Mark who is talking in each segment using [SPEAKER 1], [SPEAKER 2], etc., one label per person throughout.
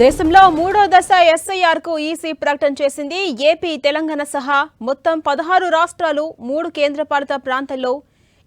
[SPEAKER 1] దేశంలో మూడో దశ ఎస్ఐఆర్ కు ఈసీ ప్రకటన చేసింది. ఏపీ, తెలంగాణ సహా మొత్తం 16 రాష్ట్రాలు, 3 కేంద్రపాలిత ప్రాంతాల్లో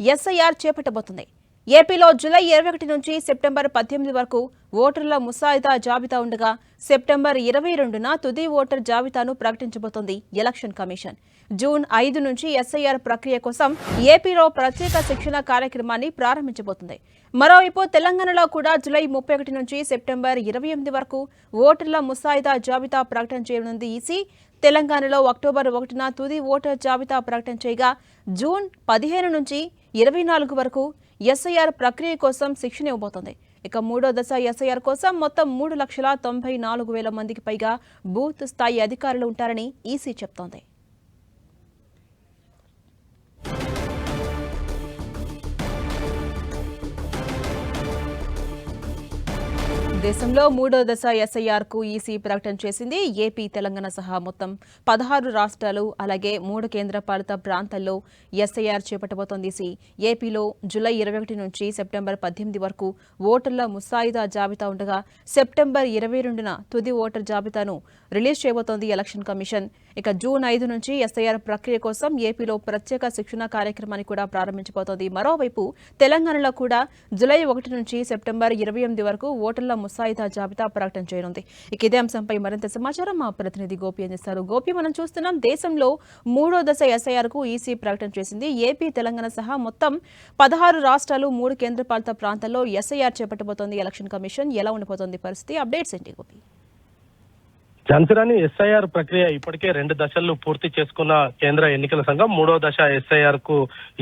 [SPEAKER 1] ఎస్ఐఆర్ చేపట్టబోతుంది. ఏపీలో జూలై 21 నుంచి సెప్టెంబర్ 18 వరకు ఓటర్ల ముసాయిదా జాబితా ఉండగా సెప్టెంబర్ 22న తుది ఓటర్ జాబితాను ప్రకటించబోతోంది ఎలక్షన్ కమిషన్. జూన్ 5 నుంచి ఎస్ఐఆర్ ప్రక్రియ కోసం ఏపీలో ప్రత్యేక శిక్షణ కార్యక్రమాన్ని ప్రారంభించబోతుంది. మరోవైపు తెలంగాణలో కూడా జూలై 31 నుంచి సెప్టెంబర్ 28 వరకు ఓటర్ల ముసాయిదా జాబితా ప్రకటన చేయనుంది ఈసీ. తెలంగాణలో అక్టోబర్ 1న తుది ఓటర్ జాబితా ప్రకటన చేయగా జూన్ 15 నుంచి 24 వరకు ఎస్ఐఆర్ ప్రక్రియ కోసం శిక్షణ ఇవ్వబోతోంది. ఇక మూడో దశ ఎస్ఐఆర్ కోసం మొత్తం 3,94,000 మందికి పైగా బూత్ స్థాయి అధికారులు ఉంటారని ఈసీ చెప్తోంది. దేశంలో మూడో దశ ఎస్ఐఆర్ కు ఈసీ ప్రకటన చేసింది. ఏపీ, తెలంగాణ సహా మొత్తం 16 రాష్ట్రాలు, అలాగే 3 కేంద్రపాలిత ప్రాంతాల్లో ఎస్ఐఆర్ చేపట్టబోతోంది ఈసీ. ఏపీలో జూలై 21 నుంచి సెప్టెంబర్ 18 వరకు ఓటర్ల ముసాయిదా జాబితా ఉండగా సెప్టెంబర్ 22న తుది ఓటర్ జాబితాను రిలీజ్ చేయబోతోంది ఎలక్షన్ కమిషన్. ఇక జూన్ 5 నుంచి ఎస్ఐఆర్ ప్రక్రియ కోసం ఏపీలో ప్రత్యేక శిక్షణ కార్యక్రమాన్ని కూడా ప్రారంభించబోతోంది. మరోవైపు తెలంగాణలో కూడా జూలై 1 నుంచి సెప్టెంబర్ 28 వరకు ఓటర్ల ముసాయిదా జాబితా ప్రకటన చేయనుంది. ఇక ఇదే అంశంపై మరింత సమాచారం మా ప్రతినిధి గోపి అందిస్తారు. గోపి, మనం చూస్తున్నాం దేశంలో మూడో దశ ఎస్ఐఆర్ కు ఈసీ ప్రకటన చేసింది. ఏపీ, తెలంగాణ సహా మొత్తం 16 రాష్ట్రాలు, 3 కేంద్రపాలిత ప్రాంతాల్లో ఎస్ఐఆర్ చేపట్టబోతోంది ఎలక్షన్ కమిషన్. ఎలా ఉండిపోతుంది పరిస్థితి? అప్డేట్స్ ఏంటి గోపి?
[SPEAKER 2] ఝాన్సీరాణి, ఎస్ఐఆర్ ప్రక్రియ ఇప్పటికే 2 దశలు పూర్తి చేసుకున్న కేంద్ర ఎన్నికల సంఘం మూడో దశ ఎస్ఐఆర్ కు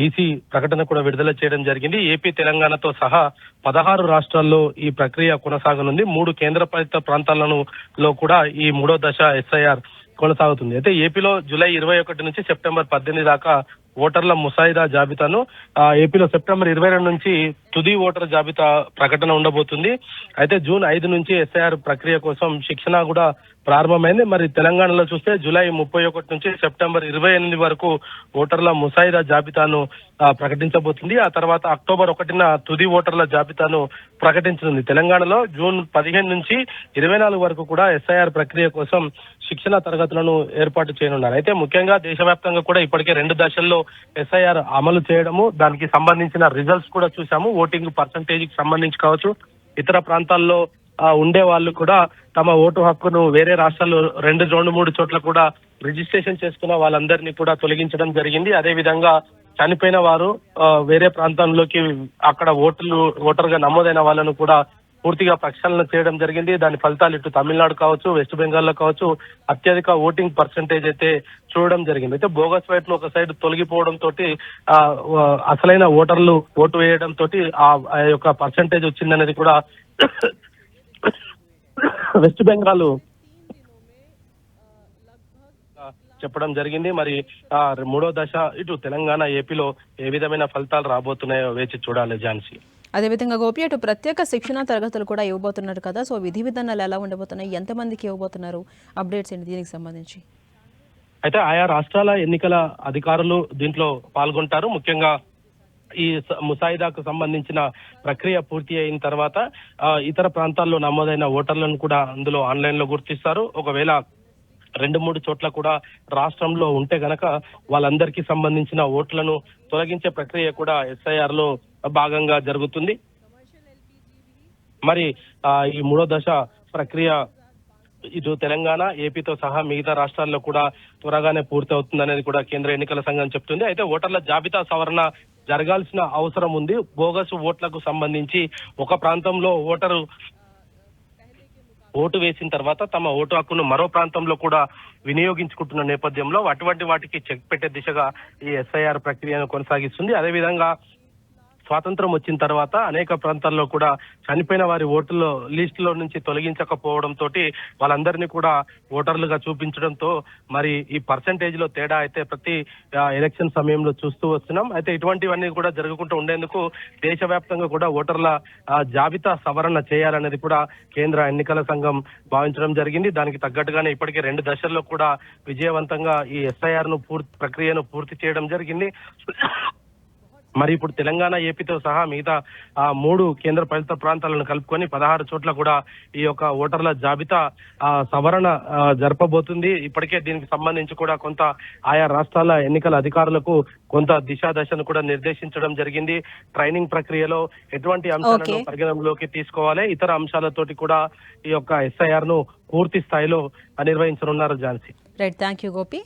[SPEAKER 2] ఈసీ ప్రకటన కూడా విడుదల చేయడం జరిగింది. ఏపీ, తెలంగాణతో సహా 16 రాష్ట్రాల్లో ఈ ప్రక్రియ కొనసాగనుంది. 3 కేంద్రపాలిత ప్రాంతాలలో కూడా ఈ మూడో దశ ఎస్ఐఆర్ కొనసాగుతుంది. అయితే ఏపీలో జూలై 21 నుంచి సెప్టెంబర్ 18 దాకా ఓటర్ల ముసాయిదా జాబితాను, ఏపీలో సెప్టెంబర్ 22 నుంచి తుది ఓటర్ జాబితా ప్రకటన ఉండబోతుంది. అయితే జూన్ 5 నుంచి ఎస్ఐఆర్ ప్రక్రియ కోసం శిక్షణ కూడా ప్రారంభమైంది. మరి తెలంగాణలో చూస్తే జూలై 31 నుంచి సెప్టెంబర్ 28 వరకు ఓటర్ల ముసాయిదా జాబితాను ప్రకటించబోతుంది. ఆ తర్వాత అక్టోబర్ 1న తుది ఓటర్ల జాబితాను ప్రకటించనుంది. తెలంగాణలో జూన్ 15 నుంచి 24 వరకు కూడా ఎస్ఐఆర్ ప్రక్రియ కోసం శిక్షణ తరగతులను ఏర్పాటు చేయనున్నారు. అయితే ముఖ్యంగా దేశవ్యాప్తంగా కూడా ఇప్పటికే 2 దశల్లో ఎస్ఐఆర్ అమలు చేయడము, దానికి సంబంధించిన రిజల్ట్స్ కూడా చూసాము. ఓటింగ్ పర్సంటేజ్ కి సంబంధించి కావచ్చు, ఇతర ప్రాంతాల్లో ఉండే వాళ్ళు కూడా తమ ఓటు హక్కును వేరే రాష్ట్రాల్లో 2-3 చోట్ల కూడా రిజిస్ట్రేషన్ చేసుకున్న వాళ్ళందరినీ కూడా తొలగించడం జరిగింది. అదే విధంగా చనిపోయిన వారు వేరే ప్రాంతంలోకి అక్కడ ఓటర్ గా నమోదైన వాళ్ళను కూడా పూర్తిగా ప్రక్షాళన చేయడం జరిగింది. దాని ఫలితాలు ఇటు తమిళనాడు కావచ్చు, వెస్ట్ బెంగాల్లో కావచ్చు అత్యధిక ఓటింగ్ పర్సంటేజ్ అయితే చూడడం జరిగింది. అయితే బోగస్ వైట్లు ఒక సైడ్ తొలగిపోవడం తోటి అసలైన ఓటర్లు ఓటు వేయడం తోటి ఆ యొక్క పర్సంటేజ్ వచ్చిందనేది కూడా వెస్ట్ బెంగాల్ చెప్పడం జరిగింది. మరి మూడో దశ ఇటు తెలంగాణ, ఏపీలో ఏ విధమైన ఫలితాలు రాబోతున్నాయో వేచి చూడాలి ఝాన్సీ.
[SPEAKER 1] అదేవిధంగా గోపి, అటు ప్రత్యేక శిక్షణ తరగతులు కూడా ఇవ్వబోతున్నారు కదా, సో విధి విధానాలు ఎలా ఉండబోతున్నాయి, ఎంతమందికి ఇవ్వబోతున్నారు, అప్డేట్స్ ఏంటి దీనికి సంబంధించి?
[SPEAKER 2] అయితే ఆయా రాష్ట్రాల ఎన్నికల అధికారులు దీంట్లో పాల్గొంటారు. ముఖ్యంగా ఈ ముసాయిదాకు సంబంధించిన ప్రక్రియ పూర్తి అయిన తర్వాత ఇతర ప్రాంతాల్లో నమోదైన ఓటర్లను కూడా అందులో ఆన్లైన్ లో గుర్తిస్తారు. ఒకవేళ 2-3 చోట్ల కూడా రాష్ట్రంలో ఉంటే గనక వాళ్ళందరికీ సంబంధించిన ఓట్లను తొలగించే ప్రక్రియ కూడా ఎస్ఐఆర్ లో భాగంగా జరుగుతుంది. మరి ఈ మూడో దశ ప్రక్రియ ఇటు తెలంగాణ, ఏపీతో సహా మిగతా రాష్ట్రాల్లో కూడా త్వరగానే పూర్తి అవుతుంది అనేది కూడా కేంద్ర ఎన్నికల సంఘం చెప్తుంది. అయితే ఓటర్ల జాబితా సవరణ జరగాల్సిన అవసరం ఉంది. బోగస్ ఓట్లకు సంబంధించి ఒక ప్రాంతంలో ఓటు వేసిన తర్వాత తమ ఓటు హక్కును మరో ప్రాంతంలో కూడా వినియోగించుకుంటున్న నేపథ్యంలో అటువంటి వాటికి చెక్ పెట్టే దిశగా ఈ ఎస్ఐఆర్ ప్రక్రియను కొనసాగిస్తుంది. అదేవిధంగా స్వాతంత్రం వచ్చిన తర్వాత అనేక ప్రాంతాల్లో కూడా చనిపోయిన వారి ఓటులో లిస్టులో నుంచి తొలగించకపోవడంతో వాళ్ళందరినీ కూడా ఓటర్లుగా చూపించడంతో మరి ఈ పర్సంటేజ్ లో తేడా అయితే ప్రతి ఎలక్షన్ సమయంలో చూస్తూ వస్తున్నాం. అయితే ఇటువంటివన్నీ కూడా జరగకుండా ఉండేందుకు దేశవ్యాప్తంగా కూడా ఓటర్ల జాబితా సవరణ చేయాలనేది కూడా కేంద్ర ఎన్నికల సంఘం భావించడం జరిగింది. దానికి తగ్గట్టుగానే ఇప్పటికే 2 దశల్లో కూడా విజయవంతంగా ఈ ఎస్ఐఆర్ ను ప్రక్రియను పూర్తి చేయడం జరిగింది. మరి ఇప్పుడు తెలంగాణ ఏపీతో సహా మిగతా 3 కేంద్ర పాలిత ప్రాంతాలను కలుపుకొని 16 చోట్ల కూడా ఈ యొక్క ఓటర్ల జాబితా సవరణ జరపబోతుంది. ఇప్పటికే దీనికి సంబంధించి కూడా కొంత ఆయా రాష్ట్రాల ఎన్నికల అధికారులకు కొంత దిశాదశను కూడా నిర్దేశించడం జరిగింది. ట్రైనింగ్ ప్రక్రియలో ఎటువంటి అంశాలను పరిగణనలోకి తీసుకోవాలి, ఇతర అంశాలతోటి కూడా ఈ యొక్క SIR ను పూర్తి స్థాయిలో నిర్వహించనున్నారు Jhansi.
[SPEAKER 1] Right, thank you Gopi.